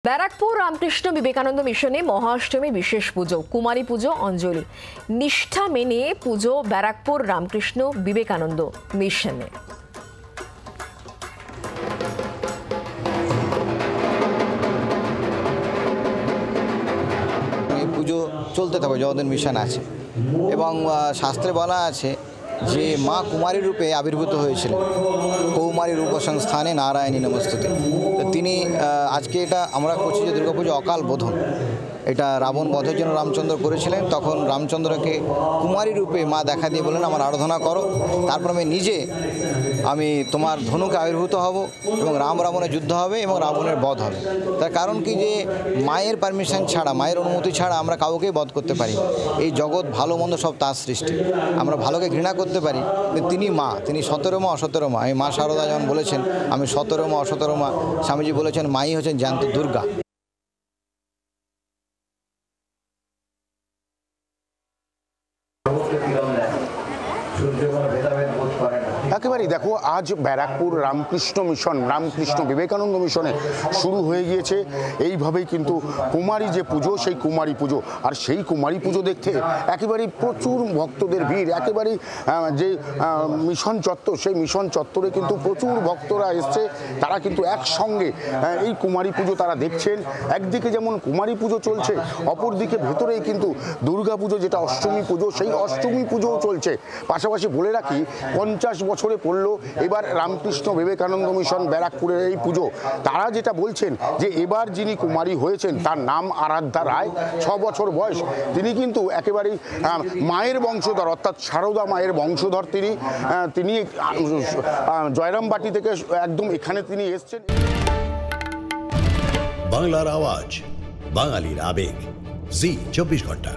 ব্যারাকপুর রামকৃষ্ণ বিবেকানন্দ মিশনে মহাষ্টমী বিশেষ পুজো, কুমারী পুজো, অঞ্জলি নিষ্ঠা মেনে পুজো ব্যারাকপুর রামকৃষ্ণ বিবেকানন্দ মিশনে। এই পুজো চলতে থাকবে যতদিন মিশন আছে, এবং শাস্ত্রে বলা আছে যে মা কুমারী রূপে আবির্ভূত হয়েছিলেন। কৌমারী রূপ সংস্থানে নারায়ণী নমস্তুতে। তো তিনি আজকে এটা আমরা করছি যে দুর্গাপুজো অকাল বোধন, এটা রাবণ বধের জন্য রামচন্দ্র করেছিলেন। তখন রামচন্দ্রকে কুমারী রূপে মা দেখা দিয়ে বলেন আমার আরাধনা করো, তারপর আমি তোমার ধনুকে আবির্ভূত হব এবং রাবণের যুদ্ধ হবে এবং রাবণের বধ হবে। তার কারণ কি, যে মায়ের পারমিশন ছাড়া, মায়ের অনুমতি ছাড়া আমরা কাউকেই বধ করতে পারি। এই জগৎ ভালো মন্দ সব তার সৃষ্টি, আমরা ভালোকে ঘৃণা করতে পারি, কিন্তু তিনি মা, তিনি 17 মা অসতেরো মা। এই মা শারদা যেমন বলেছেন আমি 17 মা অসতেরো মা, স্বামীজি বলেছেন মাই হচ্ছেন জ্যান্ত দুর্গা। একেবারেই দেখো, আজ ব্যারাকপুর রামকৃষ্ণ মিশন, রামকৃষ্ণ বিবেকানন্দ মিশনে শুরু হয়ে গিয়েছে এইভাবেই কিন্তু কুমারী যে পুজো, সেই কুমারী পুজো। আর সেই কুমারী পুজো দেখতে একেবারেই প্রচুর ভক্তদের ভিড়। একেবারেই যে মিশন চত্বর, সেই মিশন চত্বরে কিন্তু প্রচুর ভক্তরা এসছে। তারা কিন্তু একসঙ্গে এই কুমারী পুজো তারা দেখছেন। একদিকে যেমন কুমারী পুজো চলছে, অপরদিকে ভেতরেই কিন্তু দুর্গা পুজো, যেটা অষ্টমী পুজো, সেই অষ্টমী পুজোও চলছে। পাশাপাশি বলে রাখি, 50 বছরে পড়লো এবার রামকৃষ্ণ বিবেকানন্দ মিশন ব্যারাকপুরের এই পুজো। তারা যেটা বলছেন যে এবার যিনি কুমারী হয়েছেন তার নাম আরাধ্যা রায়, 6 বছর বয়স। তিনি কিন্তু একেবারেই মায়ের বংশধর, অর্থাৎ শারদা মায়ের বংশধর। তিনি জয়রামবাটি থেকে একদম এখানে তিনি এসছেন। বাংলার আওয়াজ, বাঙালির আবেগ, জি 24 ঘন্টা।